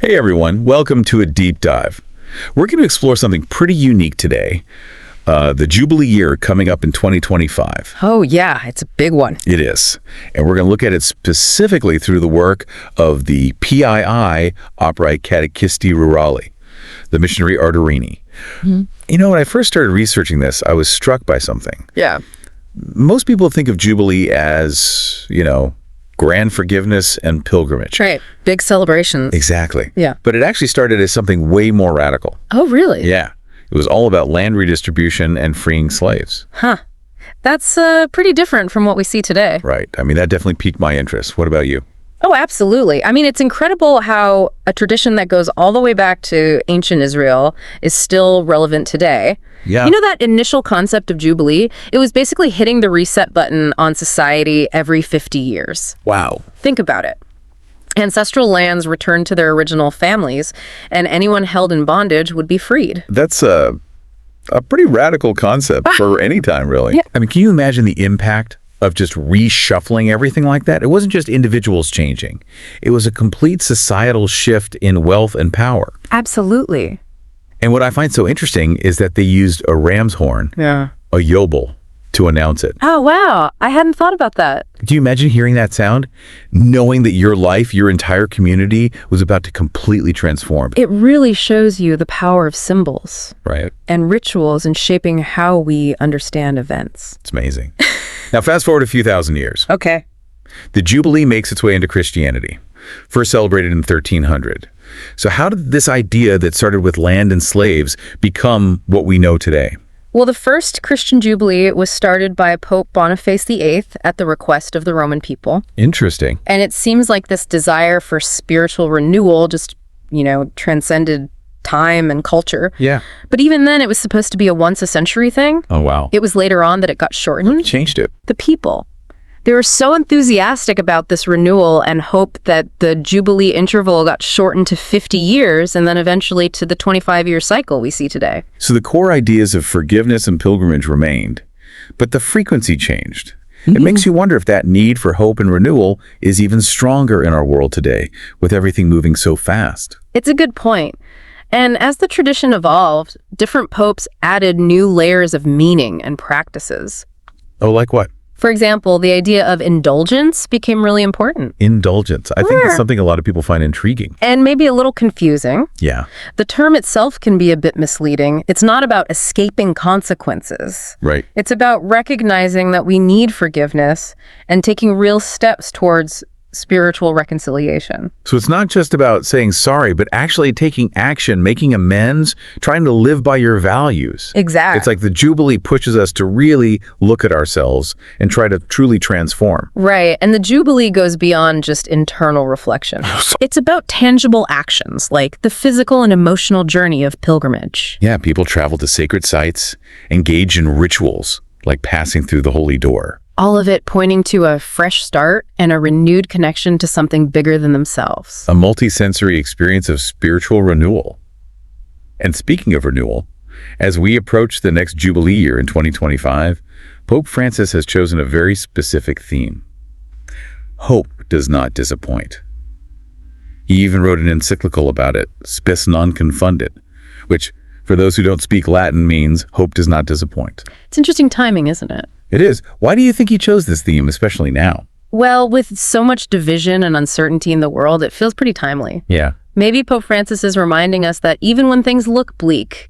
Hey everyone, welcome to a deep dive. We're going to explore something pretty unique today, the Jubilee year coming up in 2025. Oh yeah, it's a big one. It is. And we're going to look at it specifically through the work of the PII Operae Catechisti Rurali, the Missionari Ardorini. Mm-hmm. You know, when I first started researching this, I was struck by something. Yeah. Most people think of Jubilee as, grand forgiveness and pilgrimage. Right. Big celebrations. Exactly. Yeah. But it actually started as something way more radical. Oh, really? Yeah. It was all about land redistribution and freeing slaves. Huh. That's pretty different from what we see today. Right. I mean, that definitely piqued my interest. What about you? Oh, absolutely. I mean, it's incredible how a tradition that goes all the way back to ancient Israel is still relevant today. Yeah. You know that initial concept of Jubilee? It was basically hitting the reset button on society every 50 years. Wow. Think about it. Ancestral lands returned to their original families, and anyone held in bondage would be freed. That's a pretty radical concept for any time, really. Yeah. I mean, can you imagine the impact of just reshuffling everything like that? It wasn't just individuals changing. It was a complete societal shift in wealth and power. Absolutely. And what I find so interesting is that they used a ram's horn, a yobel, to announce it. Oh, wow. I hadn't thought about that. Do you imagine hearing that sound? Knowing that your life, your entire community was about to completely transform. It really shows you the power of symbols. Right. And rituals in shaping how we understand events. It's amazing. Now, fast forward a few thousand years. Okay. The Jubilee makes its way into Christianity, first celebrated in 1300. So how did this idea that started with land and slaves become what we know today? Well, the first Christian Jubilee was started by Pope Boniface VIII at the request of the Roman people. Interesting. And it seems like this desire for spiritual renewal just, transcended time and culture. Yeah. But even then, it was supposed to be a once-a-century thing. Oh, wow. It was later on that it got shortened. Changed it. The people. They were so enthusiastic about this renewal and hoped that the Jubilee interval got shortened to 50 years and then eventually to the 25-year cycle we see today. So the core ideas of forgiveness and pilgrimage remained, but the frequency changed. It makes you wonder if that need for hope and renewal is even stronger in our world today, with everything moving so fast. It's a good point. And as the tradition evolved, different popes added new layers of meaning and practices. Oh, like what? For example, the idea of indulgence became really important. Indulgence. I think that's something a lot of people find intriguing. And maybe a little confusing. Yeah. The term itself can be a bit misleading. It's not about escaping consequences. Right. It's about recognizing that we need forgiveness and taking real steps towards spiritual reconciliation. So it's not just about saying sorry, but actually taking action, making amends, trying to live by your values. Exactly. It's like the Jubilee pushes us to really look at ourselves and try to truly transform. Right. And the Jubilee goes beyond just internal reflection. It's about tangible actions, like the physical and emotional journey of pilgrimage. Yeah, people travel to sacred sites, engage in rituals, like passing through the holy door. All of it pointing to a fresh start and a renewed connection to something bigger than themselves. A multi-sensory experience of spiritual renewal. And speaking of renewal, as we approach the next Jubilee year in 2025, Pope Francis has chosen a very specific theme. Hope does not disappoint. He even wrote an encyclical about it, Spes non confundit, which, for those who don't speak Latin, means hope does not disappoint. It's interesting timing, isn't it? It is. Why do you think he chose this theme, especially now? Well, with so much division and uncertainty in the world, it feels pretty timely. Yeah. Maybe Pope Francis is reminding us that even when things look bleak,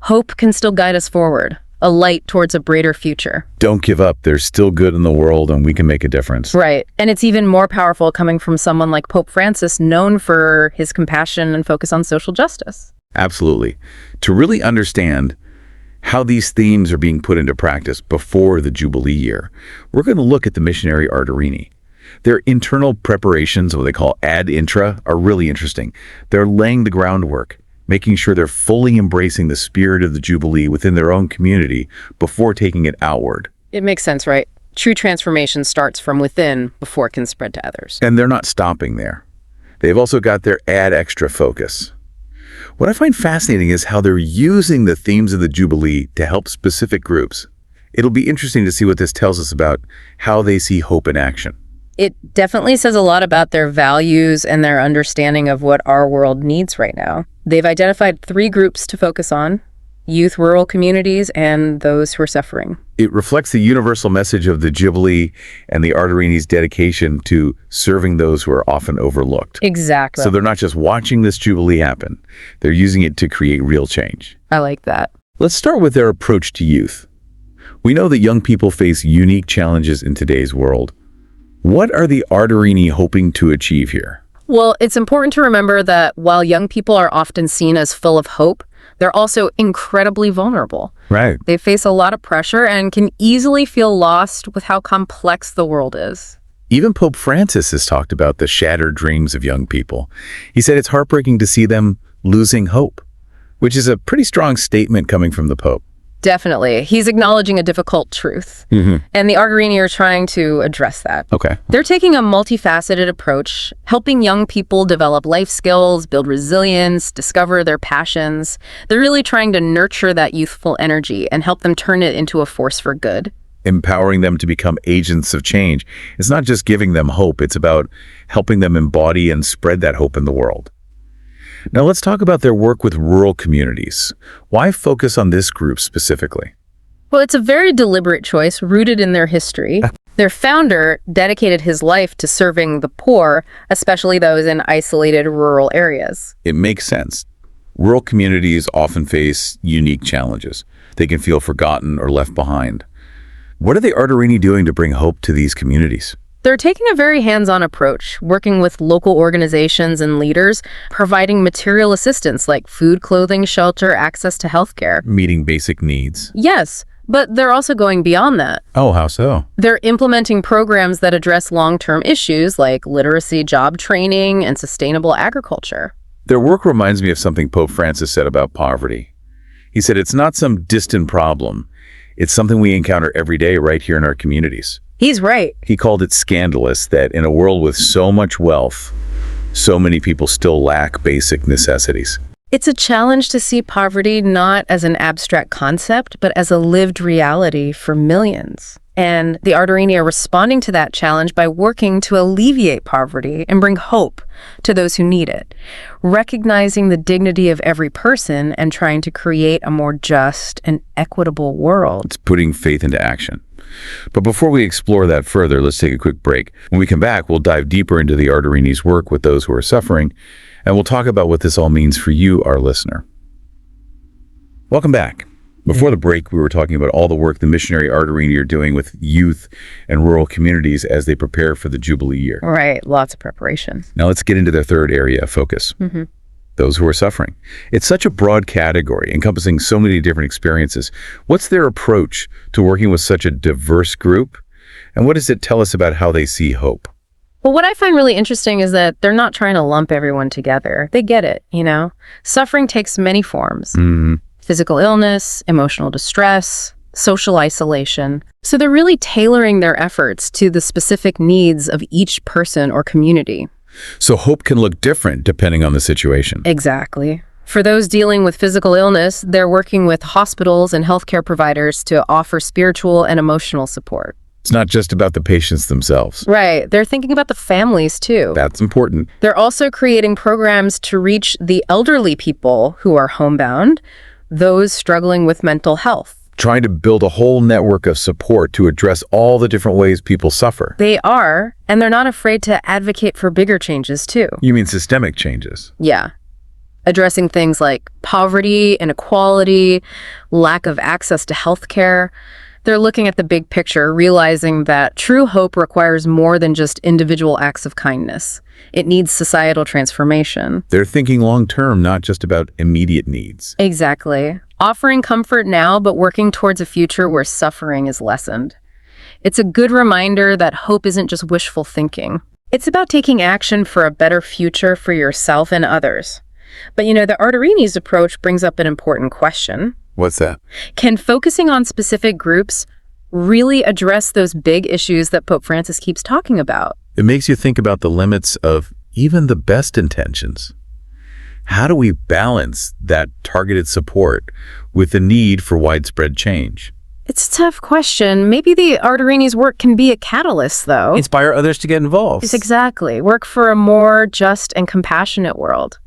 hope can still guide us forward, a light towards a brighter future. Don't give up. There's still good in the world and we can make a difference. Right. And it's even more powerful coming from someone like Pope Francis, known for his compassion and focus on social justice. Absolutely. To really understand how these themes are being put into practice before the Jubilee year, we're going to look at the Missionari Ardorini. Their internal preparations, what they call ad intra, are really interesting. They're laying the groundwork, making sure they're fully embracing the spirit of the Jubilee within their own community before taking it outward. It makes sense, right? True transformation starts from within before it can spread to others. And they're not stopping there. They've also got their ad extra focus. What I find fascinating is how they're using the themes of the Jubilee to help specific groups. It'll be interesting to see what this tells us about how they see hope in action. It definitely says a lot about their values and their understanding of what our world needs right now. They've identified 3 groups to focus on: youth, rural communities, and those who are suffering. It reflects the universal message of the Jubilee and the Ardorini's dedication to serving those who are often overlooked. Exactly. So they're not just watching this Jubilee happen, they're using it to create real change. I like that. Let's start with their approach to youth. We know that young people face unique challenges in today's world. What are the Ardorini hoping to achieve here? Well, it's important to remember that while young people are often seen as full of hope, they're also incredibly vulnerable. Right. They face a lot of pressure and can easily feel lost with how complex the world is. Even Pope Francis has talked about the shattered dreams of young people. He said it's heartbreaking to see them losing hope, which is a pretty strong statement coming from the Pope. Definitely. He's acknowledging a difficult truth. And the Ardorini are trying to address that. Okay. They're taking a multifaceted approach, helping young people develop life skills, build resilience, discover their passions. They're really trying to nurture that youthful energy and help them turn it into a force for good. Empowering them to become agents of change. It's not just giving them hope, it's about helping them embody and spread that hope in the world. Now let's talk about their work with rural communities. Why focus on this group specifically? Well, it's a very deliberate choice rooted in their history. Their founder dedicated his life to serving the poor, especially those in isolated rural areas. It makes sense. Rural communities often face unique challenges. They can feel forgotten or left behind. What are the Ardorini doing to bring hope to these communities? They're taking a very hands-on approach, working with local organizations and leaders, providing material assistance like food, clothing, shelter, access to healthcare. Meeting basic needs. Yes, but they're also going beyond that. Oh, how so? They're implementing programs that address long-term issues like literacy, job training, and sustainable agriculture. Their work reminds me of something Pope Francis said about poverty. He said it's not some distant problem. It's something we encounter every day right here in our communities. He's right. He called it scandalous that in a world with so much wealth, so many people still lack basic necessities. It's a challenge to see poverty not as an abstract concept, but as a lived reality for millions. And the Ardorini are responding to that challenge by working to alleviate poverty and bring hope to those who need it, recognizing the dignity of every person and trying to create a more just and equitable world. It's putting faith into action. But before we explore that further, let's take a quick break. When we come back, we'll dive deeper into the Ardorini's work with those who are suffering, and we'll talk about what this all means for you, our listener. Welcome back. Before the break, we were talking about all the work the Missionari Ardorini are doing with youth and rural communities as they prepare for the Jubilee year. Right, lots of preparation. Now let's get into their third area of focus. Those who are suffering. It's such a broad category, encompassing so many different experiences. What's their approach to working with such a diverse group? And what does it tell us about how they see hope? Well, what I find really interesting is that they're not trying to lump everyone together. They get it, you know? Suffering takes many forms. Physical illness, emotional distress, social isolation. So they're really tailoring their efforts to the specific needs of each person or community. So hope can look different depending on the situation. Exactly. For those dealing with physical illness, they're working with hospitals and healthcare providers to offer spiritual and emotional support. It's not just about the patients themselves. Right. They're thinking about the families, too. That's important. They're also creating programs to reach the elderly people who are homebound, those struggling with mental health. Trying to build a whole network of support to address all the different ways people suffer. They are, and they're not afraid to advocate for bigger changes, too. You mean systemic changes? Yeah. Addressing things like poverty, inequality, lack of access to healthcare. They're looking at the big picture, realizing that true hope requires more than just individual acts of kindness. It needs societal transformation. They're thinking long-term, not just about immediate needs. Exactly. Offering comfort now, but working towards a future where suffering is lessened. It's a good reminder that hope isn't just wishful thinking. It's about taking action for a better future for yourself and others. But you know, the Ardorini's approach brings up an important question. What's that? Can focusing on specific groups really address those big issues that Pope Francis keeps talking about? It makes you think about the limits of even the best intentions. How do we balance that targeted support with the need for widespread change? It's a tough question. Maybe the Arderini's work can be a catalyst, though. Inspire others to get involved. Yes, exactly. Work for a more just and compassionate world.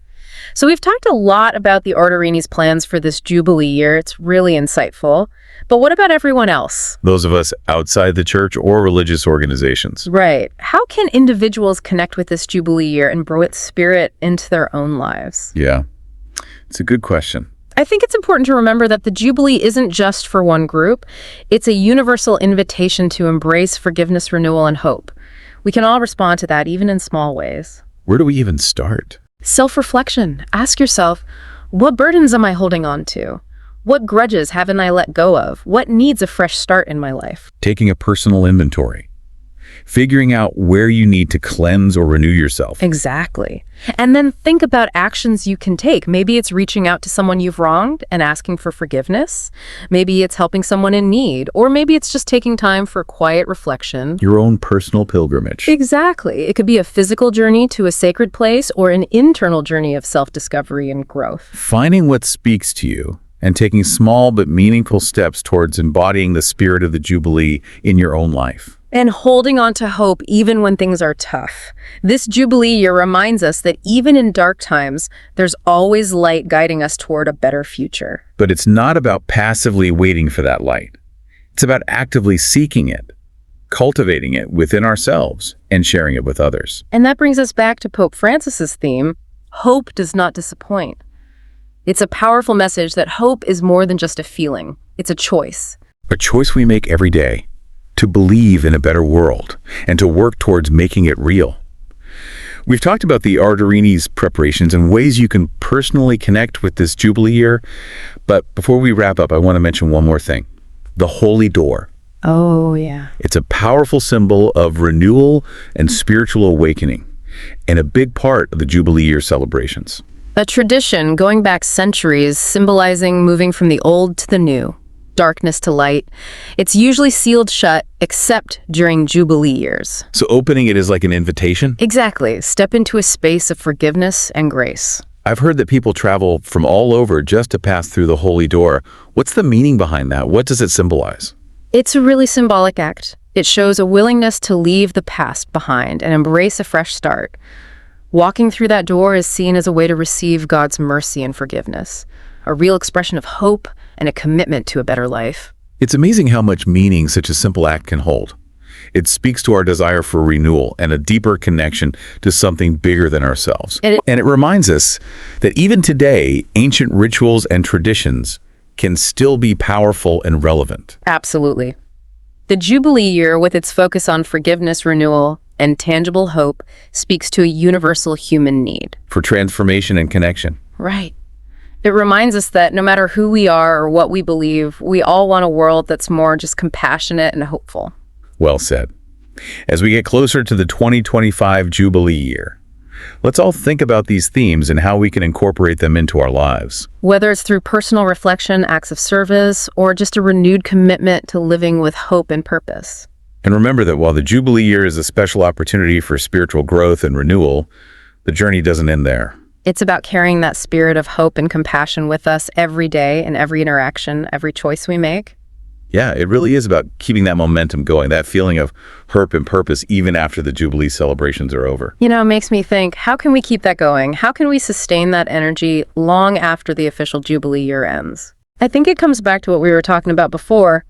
So we've talked a lot about the Arderini's plans for this Jubilee year. It's really insightful. But what about everyone else? Those of us outside the church or religious organizations. Right. How can individuals connect with this Jubilee year and grow its spirit into their own lives? Yeah, it's a good question. I think it's important to remember that the Jubilee isn't just for one group. It's a universal invitation to embrace forgiveness, renewal, and hope. We can all respond to that, even in small ways. Where do we even start? Self-reflection. Ask yourself, what burdens am I holding on to? What grudges haven't I let go of? What needs a fresh start in my life? Taking a personal inventory. Figuring out where you need to cleanse or renew yourself. Exactly. And then think about actions you can take. Maybe it's reaching out to someone you've wronged and asking for forgiveness. Maybe it's helping someone in need. Or maybe it's just taking time for quiet reflection. Your own personal pilgrimage. Exactly. It could be a physical journey to a sacred place or an internal journey of self-discovery and growth. Finding what speaks to you and taking small but meaningful steps towards embodying the spirit of the Jubilee in your own life. And holding on to hope even when things are tough. This Jubilee year reminds us that even in dark times, there's always light guiding us toward a better future. But it's not about passively waiting for that light. It's about actively seeking it, cultivating it within ourselves, and sharing it with others. And that brings us back to Pope Francis's theme, hope does not disappoint. It's a powerful message that hope is more than just a feeling. It's a choice. A choice we make every day. To believe in a better world and to work towards making it real. We've talked about the Arderini's preparations and ways you can personally connect with this Jubilee year, but before we wrap up, I want to mention one more thing. The Holy Door. Oh, yeah. It's a powerful symbol of renewal and spiritual awakening, and a big part of the Jubilee year celebrations. A tradition going back centuries, symbolizing moving from the old to the new. Darkness to light. It's usually sealed shut, except during Jubilee years. So opening it is like an invitation? Exactly. Step into a space of forgiveness and grace. I've heard that people travel from all over just to pass through the Holy Door. What's the meaning behind that? What does it symbolize? It's a really symbolic act. It shows a willingness to leave the past behind and embrace a fresh start. Walking through that door is seen as a way to receive God's mercy and forgiveness, a real expression of hope and a commitment to a better life. It's amazing how much meaning such a simple act can hold. It speaks to our desire for renewal and a deeper connection to something bigger than ourselves. And it reminds us that even today, ancient rituals and traditions can still be powerful and relevant. Absolutely. The Jubilee year, with its focus on forgiveness, renewal, and tangible hope, speaks to a universal human need. For transformation and connection. Right. It reminds us that no matter who we are or what we believe, we all want a world that's more just compassionate and hopeful. Well said. As we get closer to the 2025 Jubilee year, let's all think about these themes and how we can incorporate them into our lives. Whether it's through personal reflection, acts of service, or just a renewed commitment to living with hope and purpose. And remember that while the Jubilee year is a special opportunity for spiritual growth and renewal, the journey doesn't end there. It's about carrying that spirit of hope and compassion with us every day in every interaction, every choice we make. Yeah, it really is about keeping that momentum going, that feeling of hope and purpose even after the Jubilee celebrations are over. You know, it makes me think, how can we keep that going? How can we sustain that energy long after the official Jubilee year ends? I think it comes back to what we were talking about before,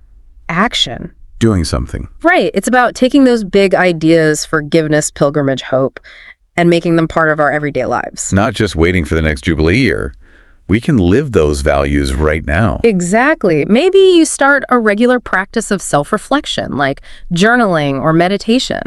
action. Doing something. Right. It's about taking those big ideas, forgiveness, pilgrimage, hope, and making them part of our everyday lives. Not just waiting for the next Jubilee year. We can live those values right now. Exactly. Maybe you start a regular practice of self-reflection, like journaling or meditation.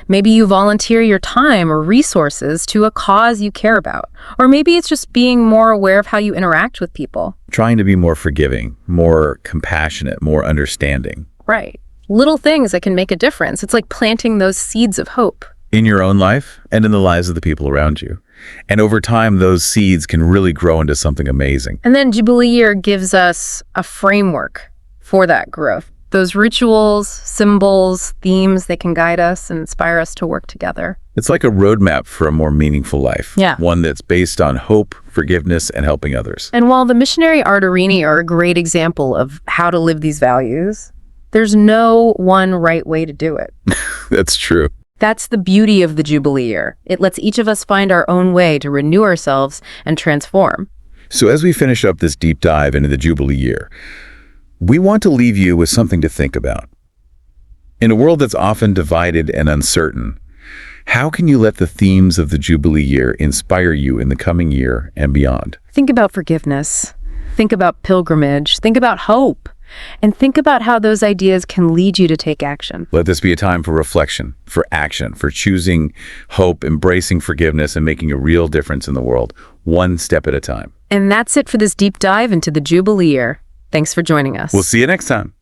Maybe you volunteer your time or resources to a cause you care about. Or maybe it's just being more aware of how you interact with people. Trying to be more forgiving, more compassionate, more understanding. Right. Little things that can make a difference. It's like planting those seeds of hope. In your own life and in the lives of the people around you. And over time, those seeds can really grow into something amazing. And then Jubilee year gives us a framework for that growth. Those rituals, symbols, themes, they can guide us and inspire us to work together. It's like a roadmap for a more meaningful life. Yeah. One that's based on hope, forgiveness, and helping others. And while the missionary Ardorini are a great example of how to live these values, there's no one right way to do it. That's true. That's the beauty of the Jubilee year. It lets each of us find our own way to renew ourselves and transform. So as we finish up this deep dive into the Jubilee year, we want to leave you with something to think about. In a world that's often divided and uncertain, how can you let the themes of the Jubilee year inspire you in the coming year and beyond? Think about forgiveness. Think about pilgrimage. Think about hope. And think about how those ideas can lead you to take action. Let this be a time for reflection, for action, for choosing hope, embracing forgiveness, and making a real difference in the world, one step at a time. And that's it for this deep dive into the Jubilee year. Thanks for joining us. We'll see you next time.